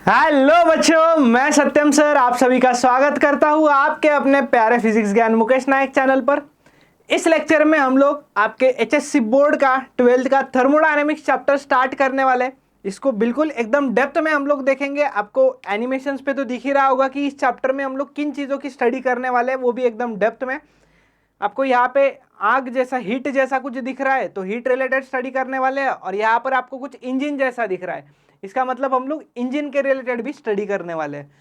Hello बच्चों, मैं सत्यम sir आप सभी का स्वागत करता हूं आपके अपने प्यारे फिजिक्स ज्ञान मुकेश नायक चैनल पर। इस लेक्चर में हम लोग आपके एचएससी बोर्ड का 12th का थर्मोडायनेमिक्स चैप्टर स्टार्ट करने वाले हैं। इसको बिल्कुल एकदम डेप्थ में हम लोग देखेंगे। आपको एनिमेशंस पे तो दिख ही रहा होगा कि इस चैप्टर में हम लोग किन चीज़ों की स्टडी करने वाले हैं, वो भी एकदम डेप्थ में। आपको यहाँ पे आग जैसा, हीट जैसा कुछ दिख रहा है तो हीट रिलेटेड स्टडी करने वाले हैं, और यहाँ पर आपको कुछ इंजन जैसा दिख रहा है, इसका मतलब हम लोग इंजन के रिलेटेड भी स्टडी करने वाले हैं।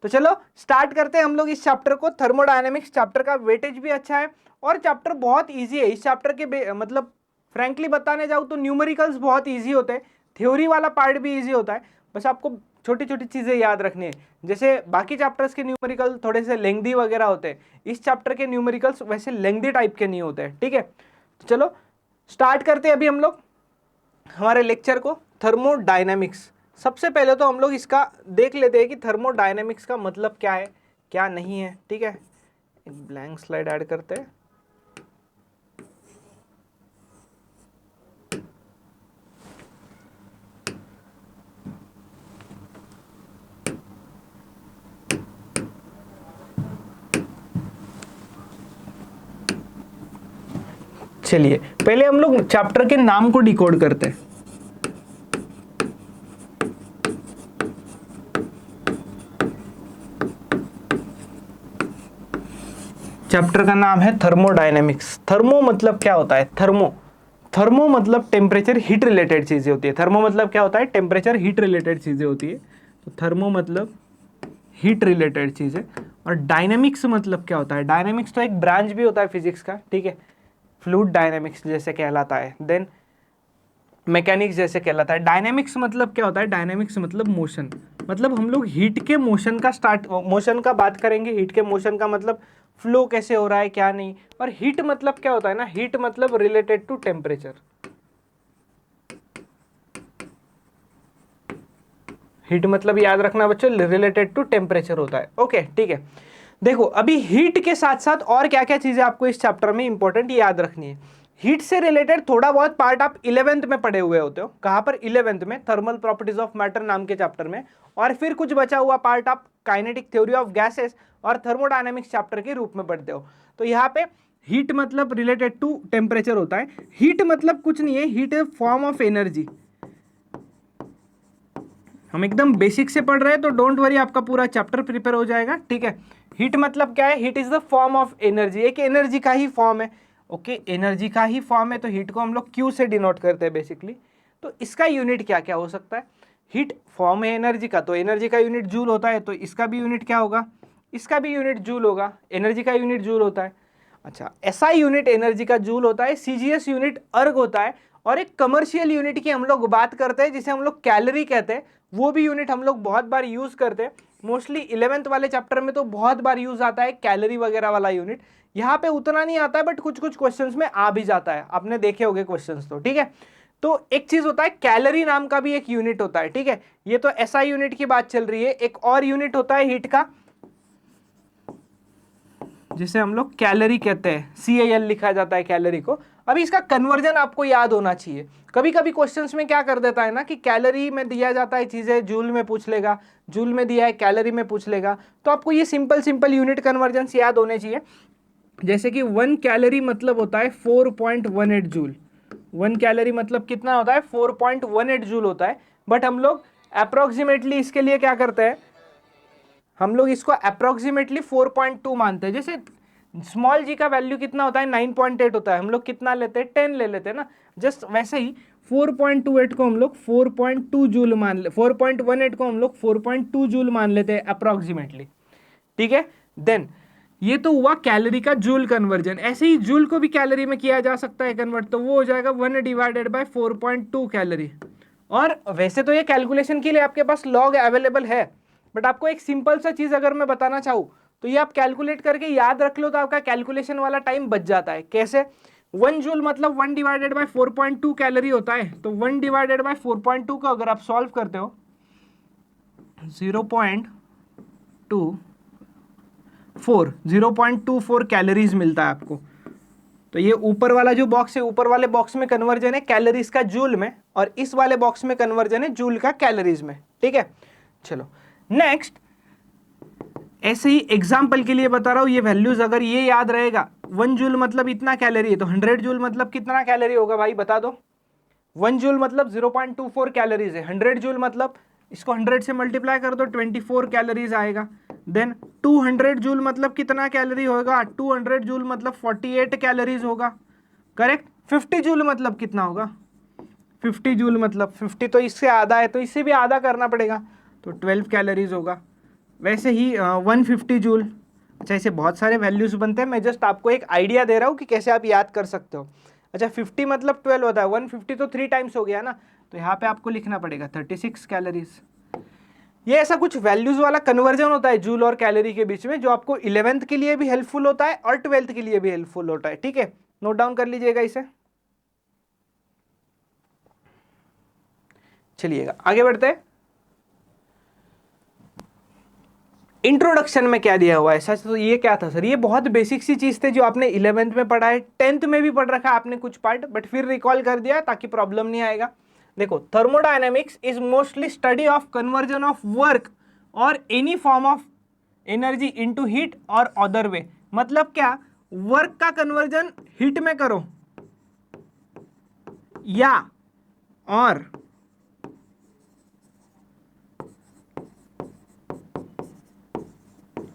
तो चलो स्टार्ट करते हैं हम लोग इस चैप्टर को। थर्मोडायनेमिक्स चैप्टर का वेटेज भी अच्छा है और चैप्टर बहुत ईजी है। इस चैप्टर के मतलब फ्रेंकली बताने जाऊँ तो न्यूमेरिकल्स बहुत ईजी होते हैं, थ्योरी वाला पार्ट भी ईजी होता है, बस आपको छोटी छोटी चीज़ें याद रखनी है। जैसे बाकी चैप्टर्स के न्यूमेरिकल थोड़े से लेंथी वगैरह होते हैं, इस चैप्टर के न्यूमेरिकल्स वैसे लेंथी टाइप के नहीं होते हैं। ठीक है, तो चलो स्टार्ट करते हैं अभी हम लोग हमारे लेक्चर को। थर्मोडायनेमिक्स, सबसे पहले तो हम लोग इसका देख लेते हैं कि थर्मोडायनेमिक्स का मतलब क्या है क्या नहीं है। ठीक है, एक ब्लैंक स्लाइड ऐड करते हैं। चलिए पहले हम लोग चैप्टर के नाम को डिकोड करते हैं। चैप्टर का नाम है थर्मोडायनेमिक्स। थर्मो मतलब क्या होता है? थर्मो मतलब टेम्परेचर हीट रिलेटेड चीजें होती है। थर्मो मतलब क्या होता है? टेम्परेचर हीट रिलेटेड चीजें होती है। तो थर्मो मतलब हीट रिलेटेड चीजें। और डायनेमिक्स मतलब क्या होता है? डायनेमिक्स तो एक ब्रांच भी होता है फिजिक्स का। ठीक है, फ्लूइड डायनेमिक्स जैसे कहलाता है, देन मैकेनिक्स जैसे कहलाता है। डायनेमिक्स मतलब क्या होता है? डायनेमिक्स मतलब मोशन, मतलब हम लोग हीट के मोशन का बात करेंगे। हीट के मोशन का मतलब फ्लो कैसे हो रहा है क्या नहीं। और हीट मतलब क्या होता है ना, हीट मतलब रिलेटेड टू टेम्परेचर। हीट मतलब याद रखना बच्चों, रिलेटेड टू टेम्परेचर होता है। ओके ठीक है, देखो अभी हीट के साथ साथ और क्या क्या चीजें आपको इस चैप्टर में इंपॉर्टेंट याद रखनी है। हीट से रिलेटेड थोड़ा बहुत पार्ट आप 11th में पढ़े हुए होते हो। कहां पर? 11th में, थर्मल प्रॉपर्टीज ऑफ मैटर नाम के चैप्टर में। और फिर कुछ बचा हुआ पार्ट आप काइनेटिक थ्योरी ऑफ गैसेस और थर्मोडायनेमिक्स चैप्टर के रूप में पढ़ते हो। तो यहाँ पे हीट मतलब रिलेटेड टू टेम्परेचर होता है। हीट मतलब कुछ नहीं है, हीट है फॉर्म ऑफ एनर्जी। हम एकदम बेसिक से पढ़ रहे हैं तो डोंट वरी, आपका पूरा चैप्टर प्रिपेयर हो जाएगा। ठीक है, हीट मतलब क्या है? Heat is the form of energy, एक एनर्जी का ही फॉर्म है। ओके, एनर्जी का ही फॉर्म है तो हीट को हम लोग क्यू से डिनोट करते हैं बेसिकली। तो इसका यूनिट क्या क्या हो सकता है? हीट फॉर्म है एनर्जी का, तो एनर्जी का यूनिट जूल होता है, तो इसका भी यूनिट क्या होगा? इसका भी यूनिट जूल होगा। एनर्जी का यूनिट जूल होता है। अच्छा, एसआई यूनिट एनर्जी का जूल होता है, सीजीएस यूनिट अर्ग होता है, और एक कमर्शियल यूनिट की हम लोग बात करते हैं जिसे हम लोग कैलोरी कहते हैं। वो भी यूनिट हम लोग बहुत बार यूज करते हैं, मोस्टली 11th वाले चैप्टर में तो बहुत बार यूज आता है कैलोरी वगैरह वाला यूनिट। यहाँ पे उतना नहीं आता है बट कुछ कुछ क्वेश्चंस में आ भी जाता है, आपने देखे होंगे क्वेश्चंस तो। ठीक है, तो एक चीज होता है कैलोरी नाम का भी एक यूनिट होता है। ठीक है, ये तो एसआई यूनिट की बात चल रही है। एक और यूनिट होता है हीट का जिसे हम लोग कैलोरी कहते हैं, CAL लिखा जाता है कैलोरी को। अभी इसका कन्वर्जन आपको याद होना चाहिए। कभी कभी क्वेश्चंस में क्या कर देता है ना कि कैलोरी में दिया जाता है चीजें, जूल में पूछ लेगा, जूल में दिया है कैलोरी में पूछ लेगा। तो आपको ये सिंपल सिंपल यूनिट कन्वर्जन याद होने चाहिए। जैसे कि 1 कैलोरी मतलब होता है 4.18 जूल। 1 कैलोरी मतलब कितना होता है? 4.18 जूल होता है। बट हम लोग अप्रोक्सीमेटली इसके लिए क्या करते हैं, हम लोग इसको अप्रोक्सीमेटली 4.2 मानते हैं। जैसे स्मॉल जी का वैल्यू कितना होता है? 9.8 होता है, हम लोग कितना लेते हैं? 10 ले लेते हैं ना। जस्ट वैसे ही 4.28 को हम लोग 4.2 जूल मान ले, 4.18 को हम लोग 4.2 जूल मान लेते हैं अप्रोक्सीमेटली। ठीक है, देन ये तो हुआ कैलोरी का जूल कन्वर्जन। ऐसे ही जूल को भी कैलोरी में किया जा सकता है कन्वर्ट, तो वो हो जाएगा 1 डिवाइडेड बाय 4.2 कैलोरी। और वैसे तो ये कैलकुलेशन के लिए आपके पास लॉग अवेलेबल है, बट आपको एक सिंपल सा चीज अगर मैं बताना चाहूँ तो ये आप कैलकुलेट करके याद रख लो तो आपका कैलकुलेशन वाला टाइम बच जाता है। कैसे? 1 जूल मतलब 1 डिवाइडेड बाय 4.2 कैलोरी होता है। तो 1 डिवाइडेड बाय 4.2 को अगर आप सॉल्व करते हो 0.24 कैलोरीज मिलता है आपको। तो ये ऊपर वाला जो बॉक्स है, ऊपर वाले बॉक्स में कन्वर्जन है कैलोरीज का जूल में, और इस वाले बॉक्स में कन्वर्जन है जूल का कैलोरीज में। ठीक है, चलो नेक्स्ट, ऐसे ही एग्जाम्पल के लिए बता रहा हूं, ये वैल्यूज अगर ये याद रहेगा, 1 जूल मतलब इतना कैलोरी है, तो 100 जूल मतलब कितना कैलोरी होगा भाई बता दो। 1 जूल मतलब 0.24 कैलोरीज है, 100 जूल मतलब इसको 100 से मल्टीप्लाई कर दो 24 कैलोरीज आएगा। देन 200 जूल मतलब कितना कैलोरी होगा, 200 जूल मतलब 48 कैलोरीज होगा, करेक्ट। 50 जूल मतलब कितना होगा, 50 जूल मतलब 50 तो इससे आधा है, तो इससे भी आधा करना पड़ेगा, तो 12 कैलोरीज होगा। वैसे ही 150 जूल, अच्छा ऐसे बहुत सारे वैल्यूज बनते हैं, मैं जस्ट आपको एक आइडिया दे रहा हूँ कि कैसे आप याद कर सकते हो। अच्छा 50 मतलब 12 होता है, 150 तो 3 टाइम्स हो गया ना, तो यहाँ पे आपको लिखना पड़ेगा 36 कैलोरीज। ये ऐसा कुछ वैल्यूज वाला कन्वर्जन होता है जूल और कैलोरी के बीच में, जो आपको 11th के लिए भी हेल्पफुल होता है और 12th के लिए भी हेल्पफुल होता है, ठीक है, नोट डाउन कर लीजिएगा इसे। चलिएगा आगे बढ़ते हैं। इंट्रोडक्शन में क्या दिया हुआ है सच, तो ये क्या था सर, ये बहुत बेसिक सी चीज थे जो आपने 11th में पढ़ा है, 10th में भी पढ़ रखा है आपने कुछ पार्ट, बट फिर रिकॉल कर दिया ताकि प्रॉब्लम नहीं आएगा। देखो thermodynamics is mostly study of conversion of work और any form of energy into heat और अदर वे। मतलब क्या, वर्क का कन्वर्जन हीट में करो या और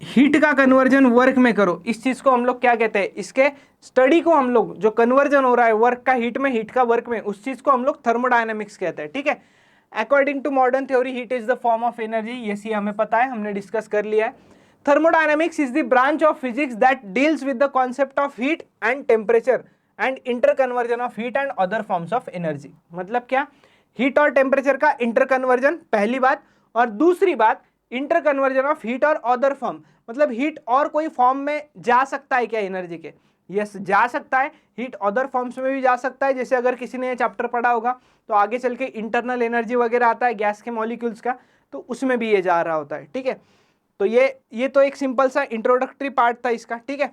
हीट का कन्वर्जन वर्क में करो, इस चीज को हम लोग क्या कहते हैं, इसके स्टडी को हम लोग, जो कन्वर्जन हो रहा है वर्क का हीट में, हीट का वर्क में, उस चीज को हम लोग थर्मोडायनेमिक्स कहते हैं, ठीक है। According to modern theory heat is the form of energy, ये हमें पता है, हमने डिस्कस कर लिया है। Thermodynamics is the branch of physics that deals with the concept of heat and temperature and inter conversion of heat and other forms of energy. मतलब क्या, हीट और टेम्परेचर का इंटर कन्वर्जन पहली बात, और दूसरी बात इंटर कन्वर्जन ऑफ हीट और अदर फॉर्म, मतलब हीट और कोई फॉर्म में जा सकता है क्या एनर्जी के, यस जा सकता है, हीट अदर फॉर्म्स में भी जा सकता है। जैसे अगर किसी ने ये चैप्टर पढ़ा होगा तो आगे चल के इंटरनल एनर्जी वगैरह आता है गैस के मॉलिक्यूल्स का, तो उसमें भी ये जा रहा होता है, ठीक है। तो ये तो एक सिंपल सा इंट्रोडक्टरी पार्ट था इसका, ठीक है।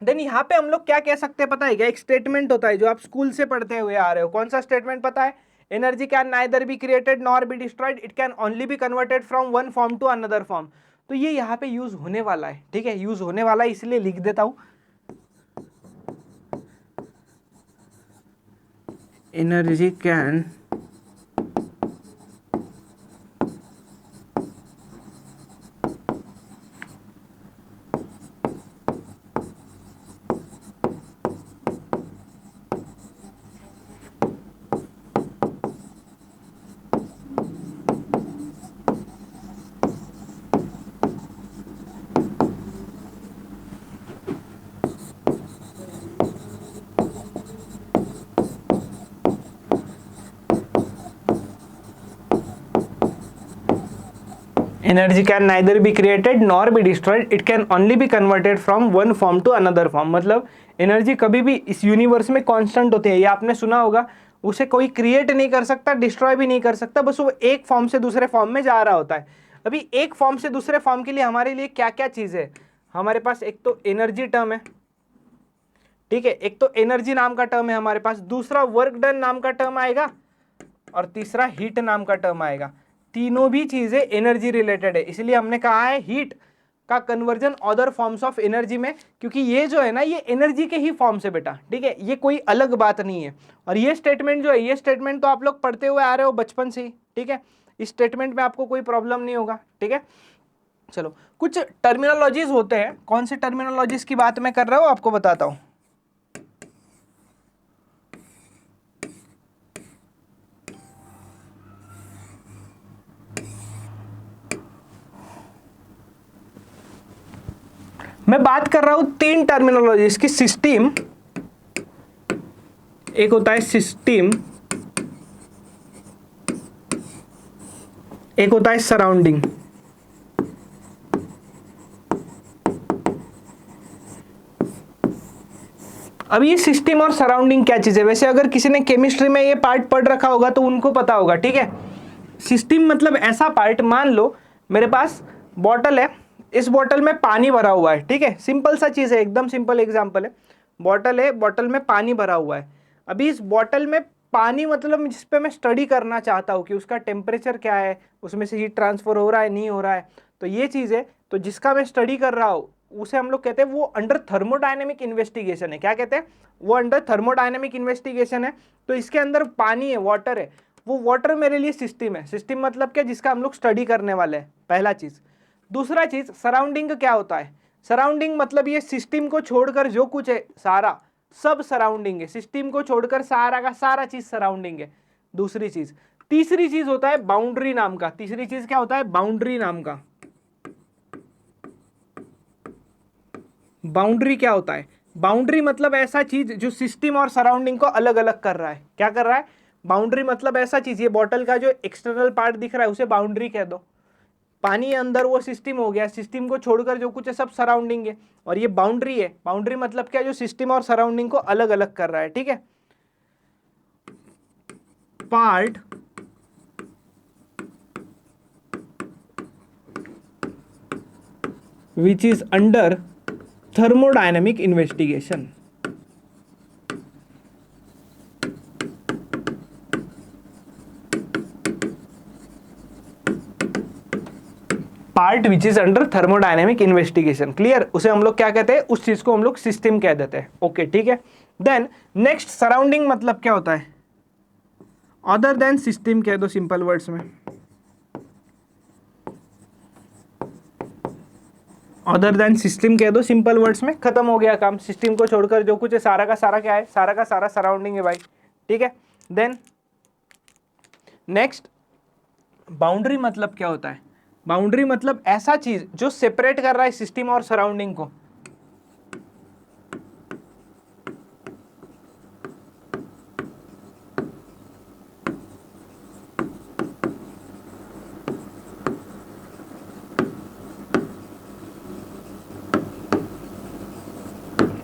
देन यहाँ पे हम लोग क्या कह सकते हैं पता है क्या, एक स्टेटमेंट होता है जो आप स्कूल से पढ़ते हुए आ रहे हो, कौन सा स्टेटमेंट पता है, energy can neither be created nor be destroyed, it can only be converted from one form to another form. तो ये यहाँ पे यूज होने वाला है, ठीक है, यूज होने वाला है, इसलिए लिख देता हूं, energy can energy can neither be created nor be destroyed, it can only be converted from one form to another form. मतलब एनर्जी कभी भी इस यूनिवर्स में कांस्टेंट होती है, ये आपने सुना होगा, उसे कोई क्रिएट नहीं कर सकता, डिस्ट्रॉय भी नहीं कर सकता, बस वो एक फॉर्म से दूसरे फॉर्म में जा रहा होता है। अभी एक फॉर्म से दूसरे फॉर्म के लिए हमारे लिए क्या क्या चीज़ है, हमारे पास एक तो एनर्जी टर्म है, ठीक है, एक तो एनर्जी नाम का टर्म है हमारे पास, दूसरा वर्क डन नाम का टर्म आएगा, और तीसरा हीट नाम का टर्म आएगा। तीनों भी चीजें एनर्जी रिलेटेड है, इसलिए हमने कहा है हीट का conversion other forms of energy में, क्योंकि ये जो है ना ये एनर्जी के ही फॉर्म से बेटा, ठीक है, ये कोई अलग बात नहीं है। और ये स्टेटमेंट जो है, ये स्टेटमेंट तो आप लोग पढ़ते हुए आ रहे हो बचपन से ही, ठीक है, इस स्टेटमेंट में आपको कोई प्रॉब्लम नहीं होगा, ठीक है। चलो कुछ टर्मिनोलॉजीज होते हैं, कौन से टर्मिनोलॉजीज की बात मैं कर रहा हूँ आपको बताता हूँ। मैं बात कर रहा हूं 3 टर्मिनोलॉजीज की, सिस्टम, एक होता है सिस्टम, एक होता है सराउंडिंग। अब ये सिस्टम और सराउंडिंग क्या चीज है, वैसे अगर किसी ने केमिस्ट्री में ये पार्ट पढ़ रखा होगा तो उनको पता होगा, ठीक है। सिस्टम मतलब ऐसा पार्ट, मान लो मेरे पास बॉटल है, इस बॉटल में पानी भरा हुआ है, ठीक है, सिंपल सा चीज़ है, एकदम सिंपल एग्जांपल है, बॉटल है, बॉटल में पानी भरा हुआ है। अभी इस बॉटल में पानी मतलब जिस पे मैं स्टडी करना चाहता हूँ कि उसका टेम्परेचर क्या है, उसमें से हीट ट्रांसफर हो रहा है नहीं हो रहा है, तो ये चीज़ है, तो जिसका मैं स्टडी कर रहा हूँ उसे हम लोग कहते हैं वो अंडर थर्मोडायनेमिक इन्वेस्टिगेशन है। क्या कहते हैं? वो अंडर थर्मोडायनेमिक इन्वेस्टिगेशन है। तो इसके अंदर पानी है, वाटर है, वो वाटर मेरे लिए सिस्टम है। सिस्टम मतलब क्या? जिसका हम लोग स्टडी करने वाले हैं, पहला चीज। दूसरा चीज, सराउंडिंग का क्या होता है? सराउंडिंग मतलब ये सिस्टम को छोड़कर जो कुछ है सारा, सब सराउंडिंग है। सिस्टम को छोड़कर सारा का सारा चीज सराउंडिंग है। दूसरी चीज। तीसरी चीज होता है बाउंड्री नाम का। तीसरी चीज क्या होता है? बाउंड्री नाम का। बाउंड्री क्या होता है? बाउंड्री मतलब ऐसा चीज जो सिस्टम और सराउंडिंग को अलग अलग कर रहा है। क्या कर रहा है? बाउंड्री मतलब ऐसा चीज, ये बॉटल का जो एक्सटर्नल पार्ट दिख रहा है उसे बाउंड्री कह दो। पानी अंदर वो सिस्टम हो गया, सिस्टम को छोड़कर जो कुछ है सब सराउंडिंग है, और ये बाउंड्री है। बाउंड्री मतलब क्या? जो सिस्टम और सराउंडिंग को अलग अलग कर रहा है। ठीक है। Part which is under thermodynamic investigation. Part which is under thermodynamic investigation. Clear? उसे हम लोग क्या कहते हैं? उस चीज को हम लोग सिस्टम कह देते हैं। ओके, ठीक है। देन नेक्स्ट, सराउंडिंग मतलब क्या होता है? अदर देन सिस्टम कह दो सिंपल वर्ड्स में। अदर देन सिस्टम कह दो सिंपल वर्ड्स में, खत्म हो गया काम। सिस्टम को छोड़कर जो कुछ है सारा का सारा क्या है? सारा का सारा सराउंडिंग है भाई। ठीक है। देन नेक्स्ट, बाउंड्री मतलब क्या होता है? बाउंड्री मतलब ऐसा चीज जो सेपरेट कर रहा है सिस्टम और सराउंडिंग को।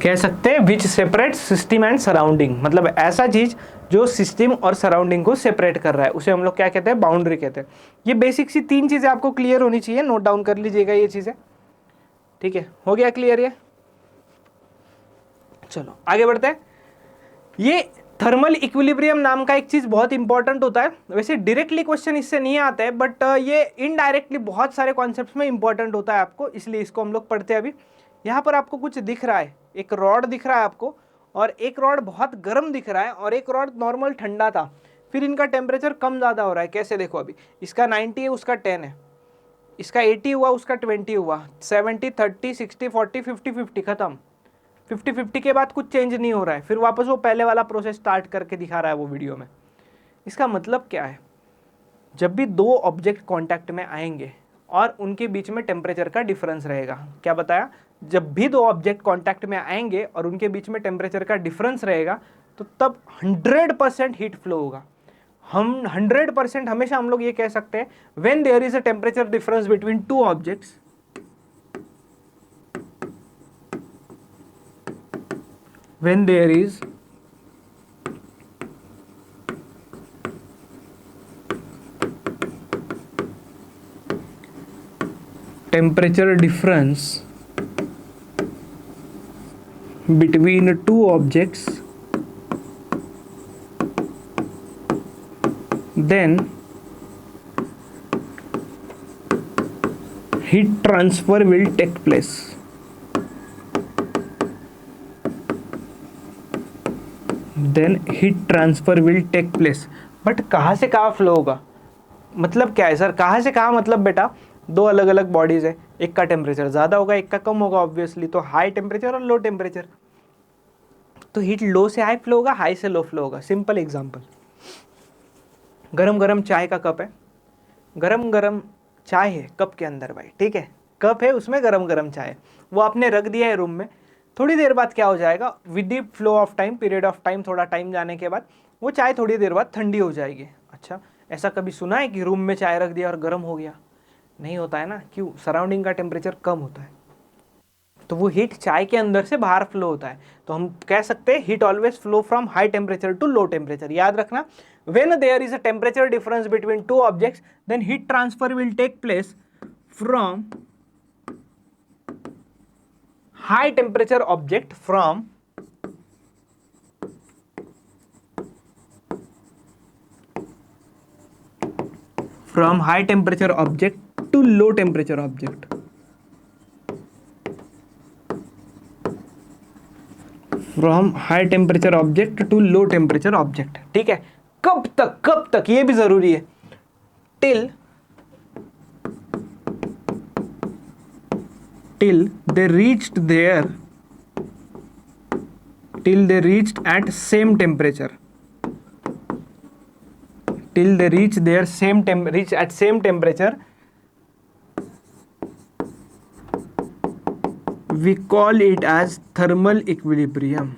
कह सकते हैं विच सेपरेट सिस्टम एंड सराउंडिंग, मतलब ऐसा चीज जो सिस्टम और सराउंडिंग को सेपरेट कर रहा है उसे हम लोग क्या कहते हैं? बाउंड्री कहते हैं। ये बेसिक सी तीन चीजें आपको क्लियर होनी चाहिए, नोट डाउन कर लीजिएगा ये चीजें। ठीक है, हो गया क्लियर ये? चलो आगे बढ़ते हैं। ये थर्मल इक्विलिब्रियम नाम का एक चीज बहुत इंपॉर्टेंट होता है। वैसे डायरेक्टली क्वेश्चन इससे नहीं आता है, बट ये इनडायरेक्टली बहुत सारे कॉन्सेप्ट्स में इंपॉर्टेंट होता है आपको, इसलिए इसको हम लोग पढ़ते हैं अभी। यहाँ पर आपको कुछ दिख रहा है, एक रॉड दिख रहा है आपको, और एक रॉड बहुत गर्म दिख रहा है और एक रॉड नॉर्मल ठंडा था। फिर इनका टेम्परेचर कम ज़्यादा हो रहा है। कैसे? देखो अभी इसका 90 है, उसका 10 है, इसका 80 हुआ, उसका 20 हुआ, 70 30 60 40 50 50 खत्म। 50-50 के बाद कुछ चेंज नहीं हो रहा है, फिर वापस वो पहले वाला प्रोसेस स्टार्ट करके दिखा रहा है वो वीडियो में। इसका मतलब क्या है? जब भी दो ऑब्जेक्ट कांटेक्ट में आएंगे और उनके बीच में टेम्परेचर का डिफरेंस रहेगा। क्या बताया? जब भी दो ऑब्जेक्ट कांटेक्ट में आएंगे और उनके बीच में टेम्परेचर का डिफरेंस रहेगा तो तब 100% हीट फ्लो होगा। हम 100% हमेशा हम लोग ये कह सकते हैं when there is a temperature difference between two objects, when there is temperature difference between two objects, then heat transfer will take place. Then heat transfer will take place. But कहाँ से कहाँ फ्लो होगा? मतलब क्या है sir? कहाँ से कहाँ मतलब बेटा, दो अलग अलग बॉडीज है, एक का टेम्परेचर ज़्यादा होगा एक का कम होगा ऑब्वियसली, तो हाई टेम्परेचर और लो टेम्परेचर, तो हीट लो से हाई फ्लो होगा, हाई से लो फ्लो होगा। सिंपल एग्जांपल, गरम गरम चाय का कप है, गरम गरम चाय है कप के अंदर भाई, ठीक है, कप है उसमें गरम गरम चाय है, वो आपने रख दिया है रूम में। थोड़ी देर बाद क्या हो जाएगा? With the flow of time, period of time, थोड़ा टाइम जाने के बाद वो चाय थोड़ी देर बाद ठंडी हो जाएगी। अच्छा, ऐसा कभी सुना है कि रूम में चाय रख दिया और गर्म हो गया? नहीं होता है ना। क्यों? सराउंडिंग का टेम्परेचर कम होता है, तो वो हीट चाय के अंदर से बाहर फ्लो होता है। तो हम कह सकते हैं heat always flow from high temperature to low temperature. याद रखना, when there is a temperature difference between two objects, then heat transfer will take place from high temperature object from from high temperature object to low temperature object, from high temperature object to low temperature object. ठीक है, कब तक ये भी जरूरी है, till they reached at same temperature, till they reach at same temperature, we call it as thermal equilibrium।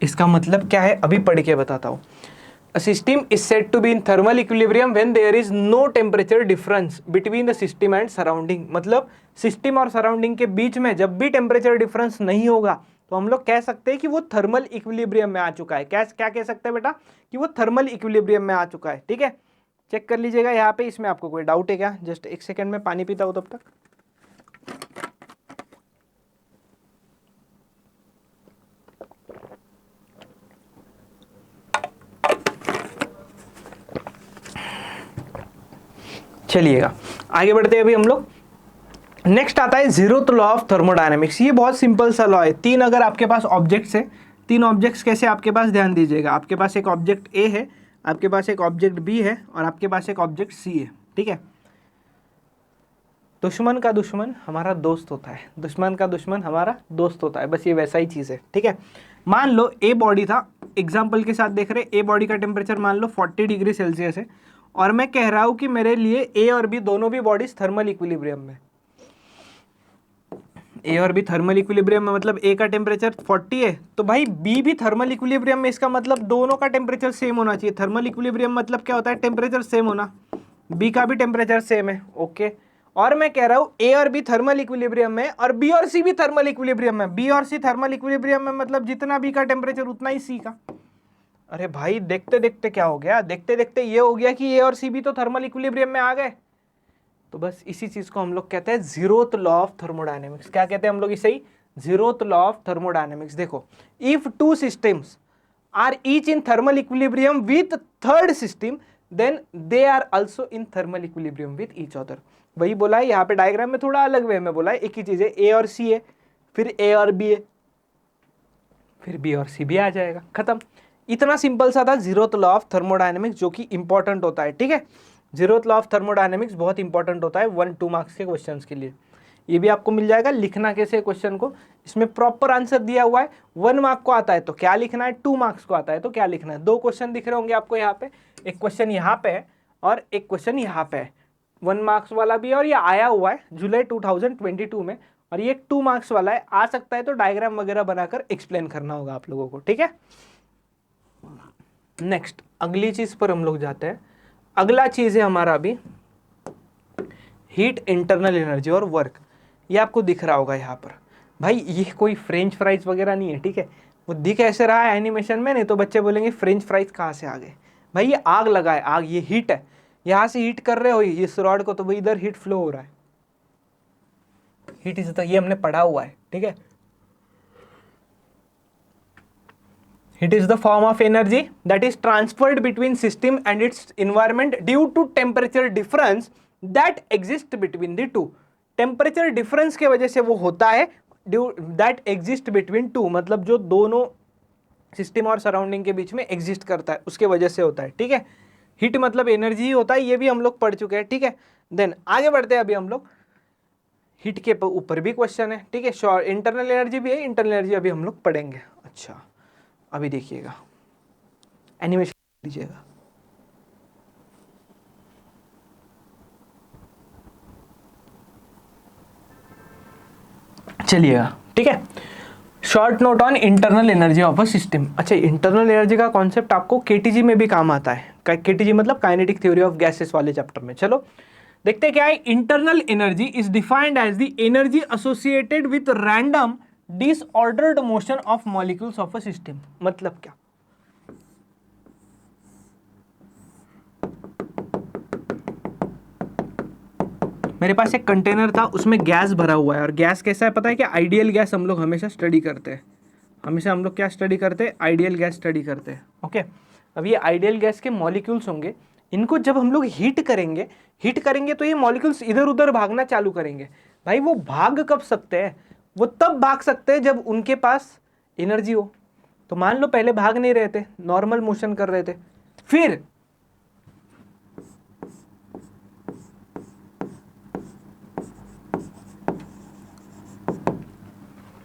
इसका मतलब क्या है अभी पढ़ के बताता हूं। A system is said to be in thermal equilibrium when there is no temperature difference between the system and surrounding। मतलब सिस्टम और सराउंडिंग के बीच में जब भी टेम्परेचर डिफरेंस नहीं होगा तो हम लोग कह सकते हैं कि वो थर्मल इक्विलिब्रियम में आ चुका है। क्या कह सकते हैं बेटा कि वो थर्मल इक्विलिब्रियम में आ चुका है। ठीक है, चेक कर लीजिएगा यहाँ पे, इसमें आपको कोई डाउट है क्या? जस्ट एक सेकेंड में पानी पीता हूँ तब तक। चलिएगा आगे बढ़ते हैं अभी हम लोग। नेक्स्ट आता है जीरोथ लॉ ऑफ थर्मोडायनेमिक्स। ये बहुत सिंपल सा लॉ है। तीन अगर आपके पास ऑब्जेक्ट्स है, तीन ऑब्जेक्ट्स कैसे आपके पास, ध्यान दीजिएगा। आपके पास एक ऑब्जेक्ट ए है, आपके पास एक ऑब्जेक्ट बी है और आपके पास एक ऑब्जेक्ट सी है। ठीक है, दुश्मन का दुश्मन हमारा दोस्त होता है, दुश्मन का दुश्मन हमारा दोस्त होता है, बस ये वैसा ही चीज़ है। ठीक है, मान लो ए बॉडी था, एग्जाम्पल के साथ देख रहे, ए बॉडी का टेम्परेचर मान लो 40 डिग्री सेल्सियस है और मैं कह रहा हूँ कि मेरे लिए ए और बी दोनों भी बॉडीज थर्मल इक्विलिब्रियम में, ए और बी थर्मल इक्विलिब्रियम में, मतलब ए का टेम्परेचर 40 है तो भाई बी भी थर्मल इक्विलिब्रियम में। इसका मतलब दोनों का टेम्परेचर सेम होना चाहिए। थर्मल इक्विलिब्रियम मतलब क्या होता है? टेम्परेचर सेम होना। बी का भी टेम्परेचर सेम है, ओके। और मैं कह रहा हूँ ए और बी थर्मल इक्विलिब्रियम में और बी और सी भी थर्मल इक्विलिब्रियम में। बी और सी थर्मल इक्विलिब्रियम में मतलब जितना बी का टेम्परेचर उतना ही सी का। अरे भाई देखते देखते क्या हो गया? देखते देखते ये हो गया कि ए और सी भी तो थर्मल इक्विलिब्रियम में आ गए। तो बस इसी चीज को हम लोग कहते हैं जीरोथ लॉ ऑफ थर्मोडायनेमिक्स। क्या कहते हैं हम लोग इसे ही? Zeroth law of thermodynamics. देखो, if two systems are each in thermal equilibrium with third system then they are also in thermal equilibrium with each other. वही बोला है यहाँ पे, डायग्राम में थोड़ा अलग वे में बोला है। एक ही चीज है, ए और सी है, फिर ए और बी है, फिर बी और सी भी आ जाएगा, खत्म। इतना सिंपल सा था जीरोथ लॉ ऑफ थर्मोडायनेमिक्स, जो कि इंपॉर्टेंट होता है। ठीक है, जीरोथ लॉ ऑफ थर्मोडायनेमिक्स बहुत इंपॉर्टेंट होता है 1-2 मार्क्स के क्वेश्चंस के लिए। ये भी आपको मिल जाएगा। लिखना कैसे क्वेश्चन को, इसमें प्रॉपर आंसर दिया हुआ है। 1 मार्क को आता है तो क्या लिखना है, 2 मार्क्स को आता है तो क्या लिखना है। 2 क्वेश्चन दिख रहे होंगे आपको यहाँ पे, एक क्वेश्चन यहाँ पे है और एक क्वेश्चन यहाँ पे है। 1 मार्क्स वाला भी है और ये आया हुआ है जुलाई 2022 में, और ये 2 मार्क्स वाला है। आ सकता है तो डायग्राम वगैरह बनाकर एक्सप्लेन करना होगा आप लोगों को। ठीक है, नेक्स्ट अगली चीज पर हम लोग जाते हैं। अगला चीज है हमारा अभी हीट, इंटरनल एनर्जी और वर्क। ये आपको दिख रहा होगा यहाँ पर। भाई ये कोई फ्रेंच फ्राइज वगैरह नहीं है, ठीक है। वो दिख ऐसे रहा है एनिमेशन में, नहीं तो बच्चे बोलेंगे फ्रेंच फ्राइज कहाँ से आ गए। भाई ये आग लगा है, आग, ये हीट है। यहाँ से हीट कर रहे हो इस रॉड को, तो भाई इधर हीट फ्लो हो रहा है। हीट इज ये हमने पढ़ा हुआ है, ठीक है। Heat is the form of energy that is transferred between system and its environment due to temperature difference that exists between the two। Temperature difference के वजह से वो होता है, that exist between two, मतलब जो दोनों सिस्टम और सराउंडिंग के बीच में एग्जिस्ट करता है उसके वजह से होता है। ठीक है, हीट मतलब एनर्जी ही होता है, ये भी हम लोग पढ़ चुके हैं। ठीक है, देन आगे बढ़ते हैं। अभी हम लोग हीट के ऊपर भी क्वेश्चन है, ठीक है। इंटरनल एनर्जी भी है, इंटरनल एनर्जी अभी हम लोग पढ़ेंगे। अच्छा, अभी देखिएगा, एनिमेशन दीजिएगा। चलिएगा, ठीक है। Short note on internal energy of a system. अच्छा, इंटरनल एनर्जी का कॉन्सेप्ट आपको केटीजी में भी काम आता है। केटीजी मतलब काइनेटिक थ्योरी ऑफ गैसेस वाले चैप्टर में। चलो देखते क्या है। Internal energy is defined as the energy associated with random disordered motion of molecules of a system. मतलब क्या? मेरे पास एक कंटेनर था, उसमें गैस भरा हुआ है और गैस कैसा है पता है क्या? आइडियल गैस हम लोग हमेशा स्टडी करते हैं। हमेशा हम लोग क्या स्टडी करते हैं, आइडियल गैस स्टडी करते हैं। ओके, अब ये आइडियल गैस के मॉलिक्यूल्स होंगे, इनको जब हम लोग हीट करेंगे तो ये मॉलिक्यूल्स इधर उधर भागना चालू करेंगे। भाई वो भाग कब सकते हैं, वो तब भाग सकते हैं जब उनके पास एनर्जी हो। तो मान लो पहले भाग नहीं रहे थे, नॉर्मल मोशन कर रहे थे, फिर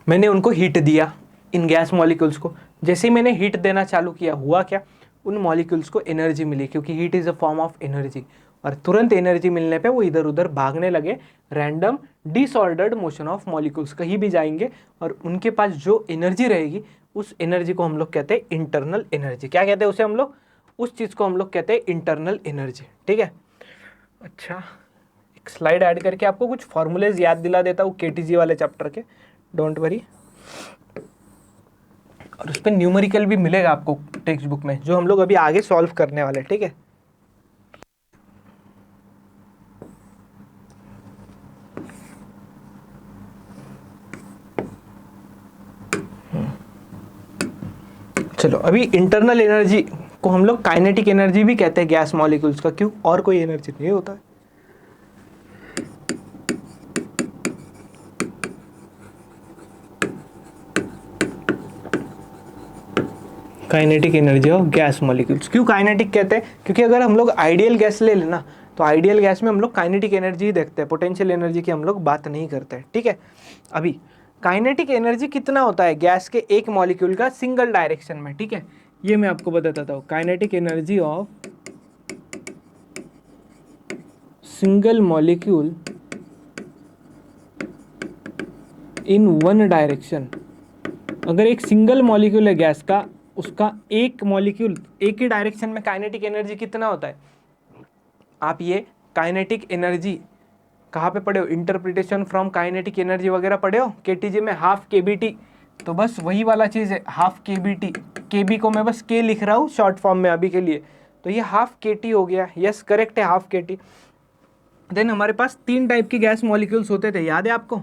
मैंने उनको हीट दिया, इन गैस मॉलिक्यूल्स को। जैसे ही मैंने हीट देना चालू किया, हुआ क्या, उन मॉलिक्यूल्स को एनर्जी मिली, क्योंकि heat is a form of energy. और तुरंत एनर्जी मिलने पे वो इधर उधर भागने लगे, random disordered motion of molecules, कहीं भी जाएंगे और उनके पास जो एनर्जी रहेगी उस एनर्जी को हम लोग कहते हैं इंटरनल एनर्जी। क्या कहते हैं उसे हम लोग, उस चीज़ को हम लोग कहते हैं इंटरनल एनर्जी। ठीक है, अच्छा एक स्लाइड ऐड करके आपको कुछ फॉर्मूलेज याद दिला देता हूँ केटीजी वाले चैप्टर के, डोंट वरी। और उस पर न्यूमेरिकल भी मिलेगा आपको टेक्स्ट बुक में, जो हम लोग अभी आगे सॉल्व करने वाले। ठीक है, चलो अभी इंटरनल एनर्जी को हम लोग काइनेटिक एनर्जी भी कहते हैं गैस मॉलिक्यूल्स का। क्यों, और कोई एनर्जी नहीं होता है। Kinetic energy of gas molecules. क्यों काइनेटिक कहते हैं, क्योंकि अगर हम लोग आइडियल गैस ले लेना तो आइडियल गैस में हम लोग काइनेटिक एनर्जी ही देखते हैं, पोटेंशियल एनर्जी की हम लोग बात नहीं करते हैं। ठीक है, अभी काइनेटिक एनर्जी कितना होता है गैस के एक मॉलिक्यूल का सिंगल डायरेक्शन में। ठीक है, ये मैं आपको बताता हूँ, kinetic energy of single molecule in one direction. अगर एक सिंगल मॉलिक्यूल है गैस का, उसका एक मॉलिक्यूल एक ही डायरेक्शन में, काइनेटिक एनर्जी कितना होता है। आप ये काइनेटिक एनर्जी कहाँ पे पढ़े हो, इंटरप्रिटेशन फ्रॉम काइनेटिक एनर्जी वगैरह पढ़े हो केटीजी में, हाफ केबीटी। तो बस वही वाला चीज़ है, हाफ केबीटी। केबी को मैं बस के लिख रहा हूँ शॉर्ट फॉर्म में अभी के लिए, तो ये हाफ केटी हो गया। यस करेक्ट है, हाफ केटी। देन हमारे पास 3 टाइप की गैस मॉलिक्यूल्स होते थे, याद है आपको।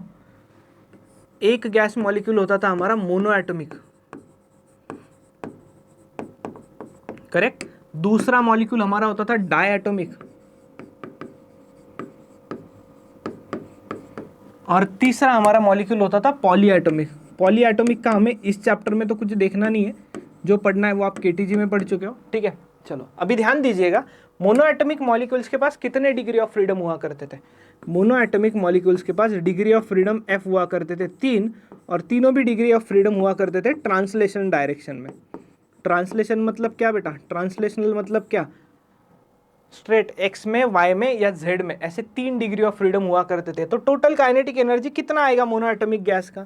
एक गैस मॉलिक्यूल होता था हमारा मोनो एटॉमिक, करेक्ट। दूसरा मॉलिक्यूल हमारा होता था डाई एटॉमिक, और तीसरा हमारा मॉलिक्यूल होता था पॉली एटॉमिक। पॉली एटॉमिक का हमें इस चैप्टर में तो कुछ देखना नहीं है, जो पढ़ना है वो आप केटीजी में पढ़ चुके हो। ठीक है, चलो अभी ध्यान दीजिएगा, मोनो एटॉमिक मॉलिक्यूल्स के पास कितने डिग्री ऑफ फ्रीडम हुआ करते थे। मोनो एटॉमिक मॉलिक्यूल्स के पास डिग्री ऑफ फ्रीडम एफ हुआ करते थे 3, और तीनों भी डिग्री ऑफ फ्रीडम हुआ करते थे ट्रांसलेशन डायरेक्शन में। ट्रांसलेशन मतलब क्या बेटा, ट्रांसलेशनल मतलब क्या, स्ट्रेट एक्स में, वाई में या जेड में, ऐसे 3 डिग्री ऑफ फ्रीडम हुआ करते थे। तो टोटल काइनेटिक एनर्जी कितना आएगा मोनो एटॉमिक गैस का,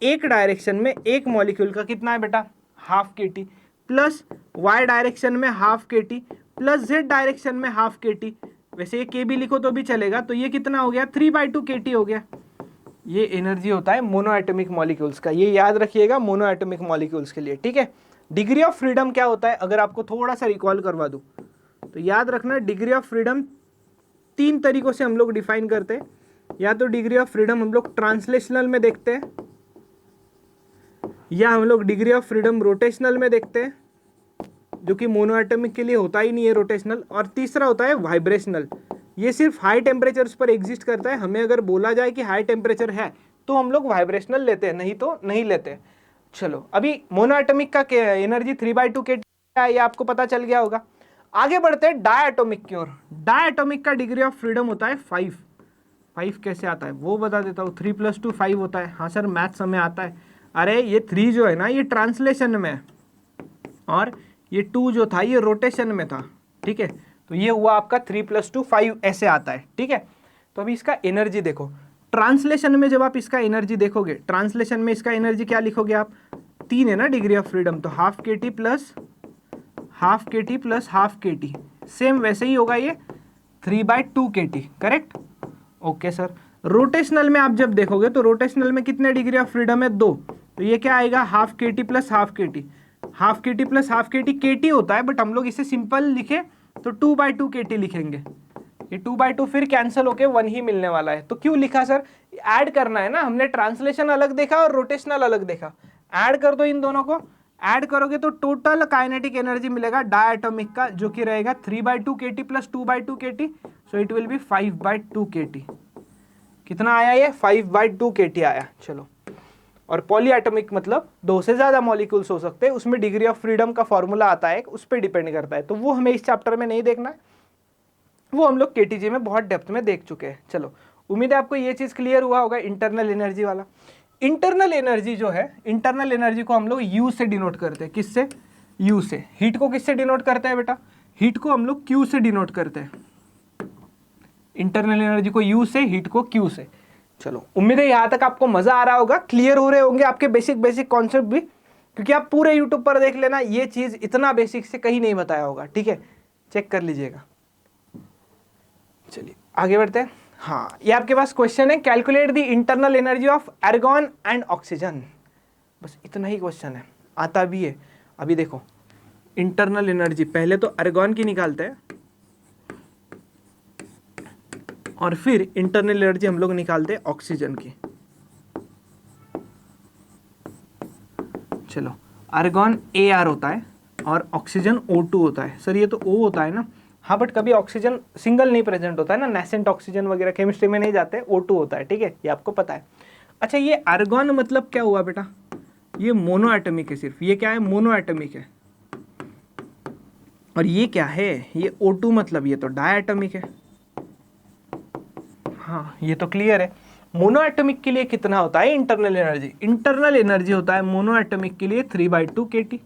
एक डायरेक्शन में एक मॉलिक्यूल का कितना है बेटा, हाफ के टी, प्लस वाई डायरेक्शन में हाफ के टी, प्लस जेड डायरेक्शन में हाफ के टी। वैसे ये के भी लिखो तो भी चलेगा, तो ये कितना हो गया, 3/2 के टी हो गया। ये एनर्जी होता है मोनो एटॉमिक मॉलिक्यूल्स का, ये याद रखिएगा मोनो एटॉमिक मॉलिक्यूल्स के लिए। ठीक है, डिग्री ऑफ फ्रीडम क्या होता है, अगर आपको थोड़ा सा रिकॉल करवा दूं तो याद रखना, डिग्री ऑफ फ्रीडम 3 तरीकों से हम लोग डिफाइन करते हैं। या तो डिग्री ऑफ फ्रीडम हम लोग ट्रांसलेशनल में देखते हैं, या हम लोग डिग्री ऑफ फ्रीडम रोटेशनल में देखते हैं, जो कि मोनो एटॉमिक के लिए होता ही नहीं है रोटेशनल, और तीसरा होता है वाइब्रेशनल। ये सिर्फ हाई टेम्परेचर्स पर एग्जिस्ट करता है। हमें अगर बोला जाए कि हाई टेम्परेचर है तो हम लोग वाइब्रेशनल लेते हैं, नहीं तो नहीं लेते। चलो अभी मोनो एटॉमिक का एनर्जी 3/2 के है, ये आपको पता चल गया होगा। आगे बढ़ते हैं डाई एटॉमिक की ओर। डाई एटॉमिक का डिग्री ऑफ फ्रीडम होता है 5। 5 कैसे आता है वो बता देता हूँ, 3 + 2 5 होता है। हाँ सर मैथ्स हमें आता है। अरे ये 3 जो है ना ये ट्रांसलेशन में, और ये 2 जो था ये रोटेशन में था। ठीक है, तो ये हुआ आपका 3 + 2 5 ऐसे आता है। ठीक है, तो अभी इसका एनर्जी देखो, ट्रांसलेशन में जब आप इसका एनर्जी देखोगे, ट्रांसलेशन में इसका एनर्जी क्या लिखोगे आप, 3 है ना डिग्री ऑफ फ्रीडम, तो हाफ के टी प्लस हाफ के टी प्लस हाफ के टी, सेम वैसे ही होगा ये 3/2 के T, correct. Okay sir, rotational में आप जब देखोगे तो रोटेशनल में कितने डिग्री ऑफ फ्रीडम है, 2, तो ये क्या आएगा, हाफ के टी प्लस हाफ के टी। हाफ के टी प्लस हाफ के टी, के टी होता है बट हम लोग इसे सिंपल लिखे तो 2/2 के टी लिखेंगे। ये 2/2 फिर कैंसिल होके 1 ही मिलने वाला है। तो क्यों लिखा सर, ऐड करना है ना, हमने ट्रांसलेशन अलग देखा और रोटेशनल अलग देखा, ऐड कर दो इन दोनों को, ऐड करोगे तो टोटल काइनेटिक एनर्जी मिलेगा डायटोमिक का, जो कि रहेगा 3/2 kT plus 2/2 kT, so it will be 5/2 kT। कितना आया ये? 5/2 kT आया। चलो, और पॉलीएटॉमिक मतलब दो से ज्यादा मॉलिक्यूल्स हो सकते हैं, उसमें डिग्री ऑफ फ्रीडम का फॉर्मूला आता है, उस पर डिपेंड करता है, तो वो हमें इस चैप्टर में नहीं देखना है, वो हम लोग केटीजी में बहुत डेप्थ में देख चुके हैं। चलो, उम्मीद है आपको ये चीज क्लियर हुआ होगा इंटरनल एनर्जी वाला। इंटरनल एनर्जी जो है, इंटरनल एनर्जी को हम लोग यू से डिनोट करते हैं। किससे? यू से। हीट को किससे डिनोट करते हैं बेटा? हीट को हम लोग क्यू से डिनोट करते हैं। इंटरनल एनर्जी को यू से, हीट को क्यू से। चलो, उम्मीद है यहां तक आपको मजा आ रहा होगा, क्लियर हो रहे होंगे आपके बेसिक बेसिक कॉन्सेप्ट भी, क्योंकि आप पूरे यूट्यूब पर देख लेना, ये चीज इतना बेसिक से कहीं नहीं बताया होगा, ठीक है, चेक कर लीजिएगा। चलिए आगे बढ़ते हैं। हाँ, ये आपके पास क्वेश्चन है, calculate the internal energy of argon and oxygen. बस इतना ही क्वेश्चन है, आता भी है। अभी देखो, इंटरनल एनर्जी पहले तो आर्गन की निकालते हैं, और फिर इंटरनल एनर्जी हम लोग निकालते हैं ऑक्सीजन की। चलो, आर्गन AR होता है और ऑक्सीजन O2 होता है। सर ये तो O होता है ना? हाँ, बट कभी ऑक्सीजन सिंगल नहीं प्रेजेंट होता है ना, नेसेंट ऑक्सीजन वगैरह केमिस्ट्री में नहीं जाते, O2 होता है, ठीक है, ये आपको पता है। अच्छा, ये आर्गन मतलब क्या हुआ बेटा? ये मोनो एटॉमिक है सिर्फ, ये क्या है? मोनो एटॉमिक है। और ये क्या है? ये O2 मतलब ये तो डायटॉमिक है। हाँ, ये तो क्लियर है। मोनो एटॉमिक के लिए कितना होता है इंटरनल एनर्जी? इंटरनल एनर्जी होता है मोनो एटॉमिक के लिए 3/2 kT,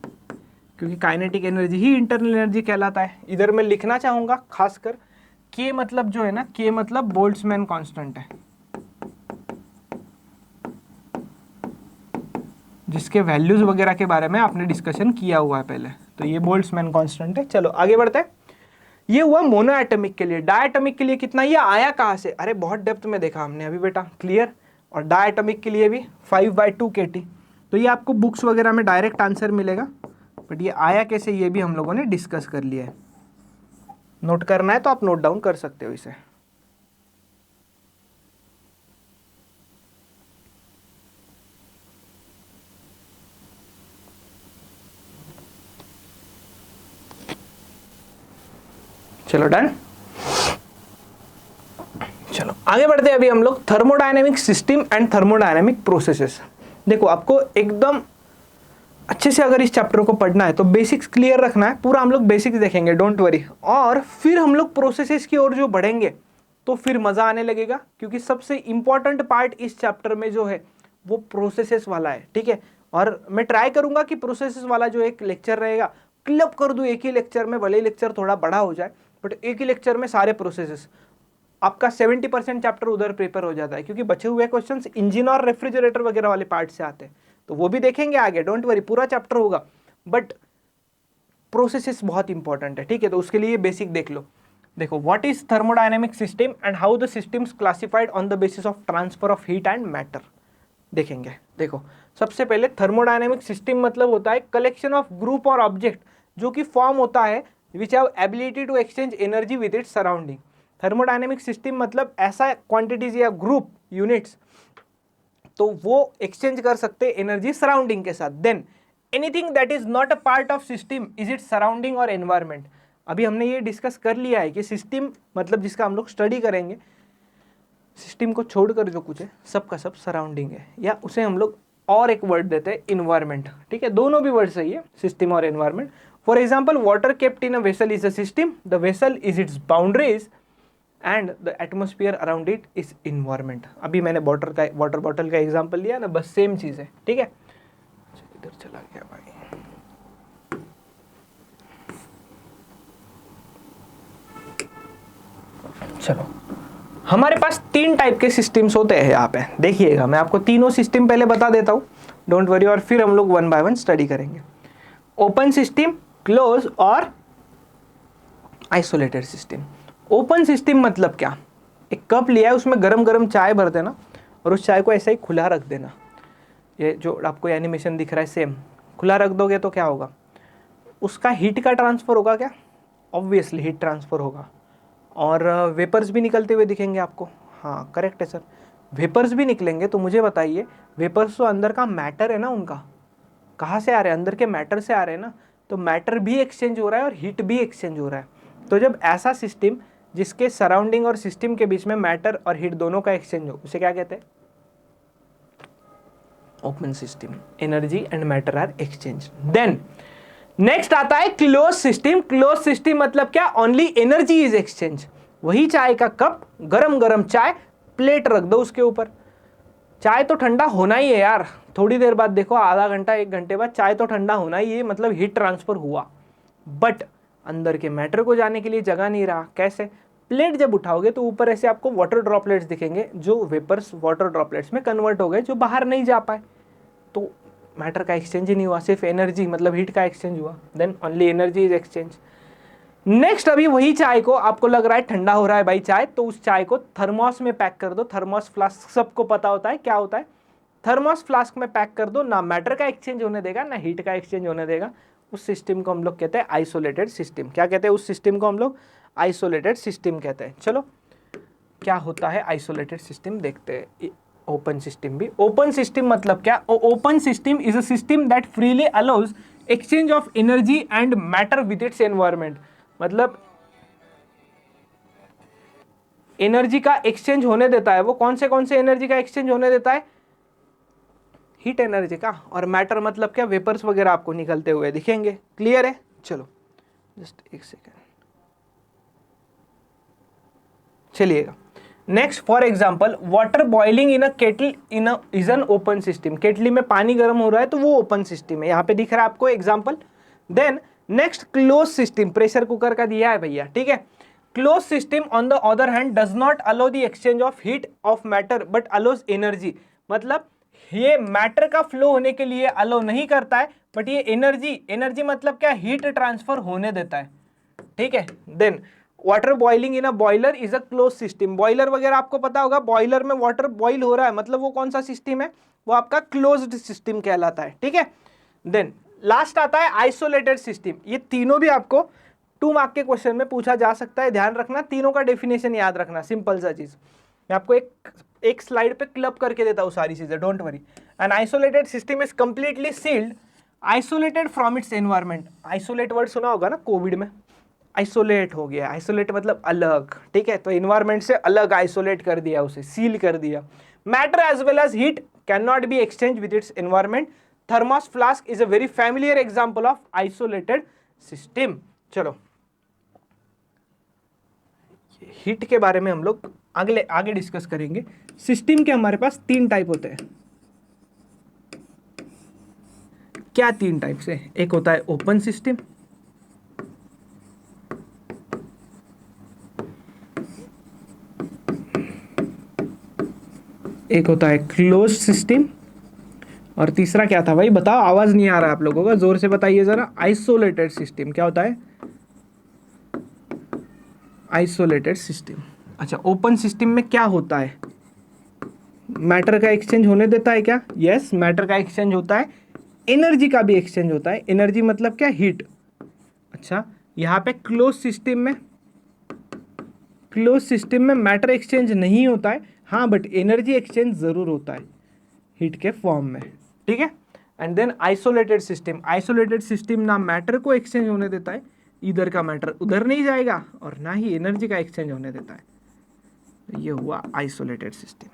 क्योंकि काइनेटिक एनर्जी ही इंटरनल एनर्जी कहलाता है। इधर मैं लिखना चाहूंगा खासकर K मतलब जो है ना, K मतलब बोल्ट्जमैन कांस्टेंट है, जिसके वैल्यूज वगैरह के बारे में आपने डिस्कशन किया हुआ है पहले, तो ये बोल्ट्जमैन कांस्टेंट है। चलो आगे बढ़ते हैं। ये हुआ मोनो एटॉमिक के लिए। डायटॉमिक के लिए कितना? ये आया कहाँ से? अरे बहुत डेप्थ में देखा हमने अभी बेटा, क्लियर। और डायटॉमिक के लिए भी 5/2 kT। तो ये आपको बुक्स वगैरह में डायरेक्ट आंसर मिलेगा, बट ये आया कैसे ये भी हम लोगों ने डिस्कस कर लिया है। नोट करना है तो आप नोट डाउन कर सकते हो इसे। चलो डन। चलो आगे बढ़ते हैं। अभी हम लोग thermodynamic system and thermodynamic processes. देखो, आपको एकदम अच्छे से अगर इस चैप्टर को पढ़ना है तो बेसिक्स क्लियर रखना है, पूरा हम लोग बेसिक्स देखेंगे, डोंट वरी। और फिर हम लोग प्रोसेसेस की ओर जो बढ़ेंगे तो फिर मजा आने लगेगा, क्योंकि सबसे इंपॉर्टेंट पार्ट इस चैप्टर में जो है वो प्रोसेसेस वाला है, ठीक है। और मैं ट्राई करूंगा कि प्रोसेसेस वाला जो एक लेक्चर रहेगा क्लब कर दूं एक ही लेक्चर में, भले ही लेक्चर थोड़ा बड़ा हो जाए, बट एक ही लेक्चर में सारे प्रोसेसेस। आपका 70% चैप्टर उधर प्रिपेयर हो जाता है, क्योंकि बचे हुए क्वेश्चंस इंजन और रेफ्रिजरेटर वगैरह वाले पार्ट से आते हैं, तो वो भी देखेंगे आगे, डोंट वरी, पूरा चैप्टर होगा, बट प्रोसेसेस बहुत इंपॉर्टेंट है, ठीक है। तो उसके लिए बेसिक देख लो। देखो, what is thermodynamic system and how the systems classified on the basis of transfer of heat and matter, देखेंगे। देखो, सबसे पहले थर्मोडायनेमिक सिस्टम मतलब होता है कलेक्शन ऑफ ग्रुप और ऑब्जेक्ट जो कि फॉर्म होता है which have ability to exchange energy with its surrounding. Thermodynamic system मतलब ऐसा क्वांटिटीज या ग्रुप यूनिट्स, तो वो एक्सचेंज कर सकते एनर्जी सराउंडिंग के साथ। Than anything that is not a part of system is it surrounding और एनवायरमेंट। अभी हमने ये डिस्कस कर लिया है कि सिस्टम मतलब जिसका हम लोग स्टडी करेंगे, सिस्टम को छोड़कर जो कुछ है सब का सब सराउंडिंग है, या उसे हम लोग और एक वर्ड देते हैं इन्वायरमेंट, ठीक है। दोनों भी वर्ड सही है, सिस्टम और environment. For example, water kept in a vessel is a system, the vessel is it's boundaries and the atmosphere around it is environment. अभी मैंने वाटर बॉटल का एग्जाम्पल लिया ना, बस सेम चीज है, ठीक है। इधर चला गया भाई। चलो, हमारे पास 3 टाइप के सिस्टम्स होते हैं यहाँ पे, देखिएगा। मैं आपको तीनों सिस्टम पहले बता देता हूँ, डोंट वरी, और फिर हम लोग 1 बाय 1 स्टडी करेंगे। ओपन सिस्टम, क्लोज और आइसोलेटेड सिस्टम। ओपन सिस्टम मतलब क्या? एक कप लिया है, उसमें गरम गरम चाय भर देना और उस चाय को ऐसे ही खुला रख देना। ये जो आपको एनिमेशन दिख रहा है सेम, खुला रख दोगे तो क्या होगा? उसका हीट का ट्रांसफर होगा क्या? ऑब्वियसली हीट ट्रांसफर होगा, और वेपर्स भी निकलते हुए दिखेंगे आपको। हाँ करेक्ट है सर, वेपर्स भी निकलेंगे। तो मुझे बताइए, वेपर्स तो अंदर का मैटर है ना उनका, कहाँ से आ रहे हैं, अंदर के मैटर से आ रहे हैं ना, तो मैटर भी एक्सचेंज हो रहा है और हीट भी एक्सचेंज हो रहा है। तो जब ऐसा सिस्टम जिसके सराउंडिंग और सिस्टम के बीच में मैटर और हीट दोनों का एक्सचेंज हो, उसे क्या कहते हैं, open system. Energy and matter are exchange. Then next आता है क्लोज सिस्टम। क्लोज सिस्टम मतलब क्या, ओनली एनर्जी इज एक्सचेंज। वही चाय का कप, गरम गरम चाय, प्लेट रख दो उसके ऊपर, चाय तो ठंडा होना ही है यार, थोड़ी देर बाद देखो, आधा घंटा 1 घंटे बाद चाय तो ठंडा होना ही है, मतलब हीट ट्रांसफर हुआ। बट अंदर के मैटर को जाने के लिए जगह नहीं रहा। कैसे, प्लेट जब उठाओगे तो ऊपर ऐसे आपको वाटर ड्रॉपलेट्स दिखेंगे, जो वेपर्स वाटर ड्रॉपलेट्स में कन्वर्ट हो गए, जो बाहर नहीं जा पाए, तो मैटर का एक्सचेंज ही नहीं हुआ, सिर्फ एनर्जी मतलब हीट का एक्सचेंज हुआ। Then only energy is exchange. Next, अभी वही चाय को आपको लग रहा है ठंडा हो रहा है भाई चाय, तो उस चाय को थर्मोस में पैक कर दो। थर्मोस फ्लास्क सबको पता होता है क्या होता है, थर्मोस फ्लास्क में पैक कर दो, ना मैटर का एक्सचेंज होने देगा ना हीट का एक्सचेंज होने देगा। उस सिस्टम को हम लोग कहते हैं आइसोलेटेड सिस्टम। क्या कहते हैं उस सिस्टम को, हम लोग आइसोलेटेड सिस्टम कहते हैं। चलो क्या होता है आइसोलेटेड सिस्टम देखते हैं। ओपन सिस्टम भी, ओपन सिस्टम मतलब क्या, open system is a system that freely allows exchange of energy and matter with its environment. मतलब एनर्जी का एक्सचेंज होने देता है। वो कौन से एनर्जी का एक्सचेंज होने देता है, हीट एनर्जी का। और मैटर मतलब क्या, वेपर्स वगैरह आपको निकलते हुए दिखेंगे। क्लियर है, चलो जस्ट एक सेकेंड चलिएगा। Next, for example water boiling in a kettle is an open system. केटली में पानी गर्म हो रहा है तो वो ओपन सिस्टम है, यहाँ पे दिख रहा है आपको example. Then next, close system, pressure cooker का दिया है भैया, ठीक है। Close system on the other hand does not allow the exchange of heat of matter but allows energy. मतलब ये मैटर का फ्लो होने के लिए अलाउ नहीं करता है, बट ये एनर्जी मतलब क्या, हीट ट्रांसफर होने देता है, ठीक है। Then water boiling in a boiler is a close system. Boiler वगैरह आपको पता होगा, बॉयलर में वाटर बॉईल हो रहा है, मतलब वो कौन सा सिस्टम है, वो आपका क्लोज्ड सिस्टम कहलाता है, ठीक है। देन लास्ट आता है आइसोलेटेड सिस्टम। ये तीनों भी आपको 2 मार्क के क्वेश्चन में पूछा जा सकता है, ध्यान रखना, तीनों का डेफिनेशन याद रखना, सिंपल सा चीज। मैं आपको एक स्लाइड पे क्लब करके देता हूँ सारी चीजें, don't worry. An isolated system is completely sealed, isolated from its environment. Isolate word सुना होगा ना, कोविड में आइसोलेट हो गया, आइसोलेट मतलब अलग, ठीक है। तो एनवायरनमेंट से अलग आइसोलेट कर दिया, उसे सील कर दिया। Matter as well as heat can not be exchange with its environment. Thermos flask is a very familiar example of isolated system. चलो हीट के बारे में हम लोग आगे डिस्कस करेंगे। सिस्टम के हमारे पास 3 टाइप होते हैं। क्या 3 टाइप से, एक होता है ओपन सिस्टम, एक होता है क्लोज सिस्टम, और तीसरा क्या था भाई बताओ, आवाज नहीं आ रहा आप लोगों का, जोर से बताइए जरा। Isolated system. क्या होता है, आइसोलेटेड सिस्टम। अच्छा, ओपन सिस्टम में क्या होता है, मैटर का एक्सचेंज होने देता है क्या, यस मैटर का एक्सचेंज होता है, एनर्जी का भी एक्सचेंज होता है। एनर्जी मतलब क्या, हीट। अच्छा, यहाँ पे क्लोज सिस्टम में मैटर एक्सचेंज नहीं होता है, हाँ बट एनर्जी एक्सचेंज जरूर होता है हीट के फॉर्म में, ठीक है। एंड देन आइसोलेटेड सिस्टम ना मैटर को एक्सचेंज होने देता है, इधर का मैटर उधर नहीं जाएगा, और ना ही एनर्जी का एक्सचेंज होने देता है। तो ये हुआ आइसोलेटेड सिस्टम।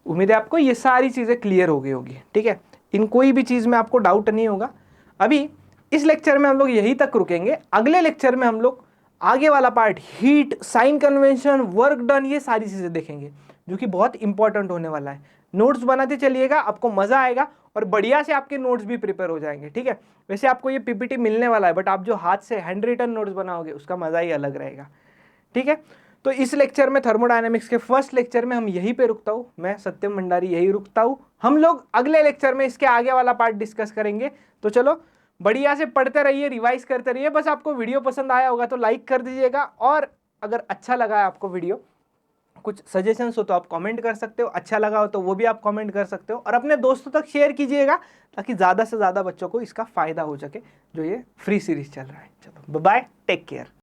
उम्मीद है आपको ये सारी चीजें क्लियर हो गई होगी, ठीक है। इन कोई भी चीज में आपको डाउट नहीं होगा। अभी इस लेक्चर में हम लोग यहीं तक रुकेंगे। अगले लेक्चर में हम लोग आगे वाला part, heat, sign convention, work done, ये सारी चीजें देखेंगे, जो कि बहुत इंपॉर्टेंट होने वाला है। नोट्स बनाते चलिएगा, आपको मजा आएगा और बढ़िया से आपके नोट्स भी प्रिपेयर हो जाएंगे, ठीक है। वैसे आपको ये पीपीटी मिलने वाला है, बट आप जो हाथ से हैंड रिटन नोट्स बनाओगे उसका मजा ही अलग रहेगा, ठीक है। तो इस लेक्चर में थर्मोडायनेमिक्स के फर्स्ट लेक्चर में हम यहीं पे रुकता हूँ, मैं सत्यम भंडारी यहीं रुकता हूँ। हम लोग अगले लेक्चर में इसके आगे वाला पार्ट डिस्कस करेंगे। तो चलो बढ़िया से पढ़ते रहिए, रिवाइज करते रहिए। बस आपको वीडियो पसंद आया होगा तो लाइक कर दीजिएगा, और अगर अच्छा लगा है आपको वीडियो, कुछ सजेशंस हो तो आप कमेंट कर सकते हो, अच्छा लगा हो तो वो भी आप कमेंट कर सकते हो, और अपने दोस्तों तक शेयर कीजिएगा ताकि ज़्यादा से ज़्यादा बच्चों को इसका फ़ायदा हो सके, जो ये फ्री सीरीज चल रहा है। चलो बाय, टेक केयर।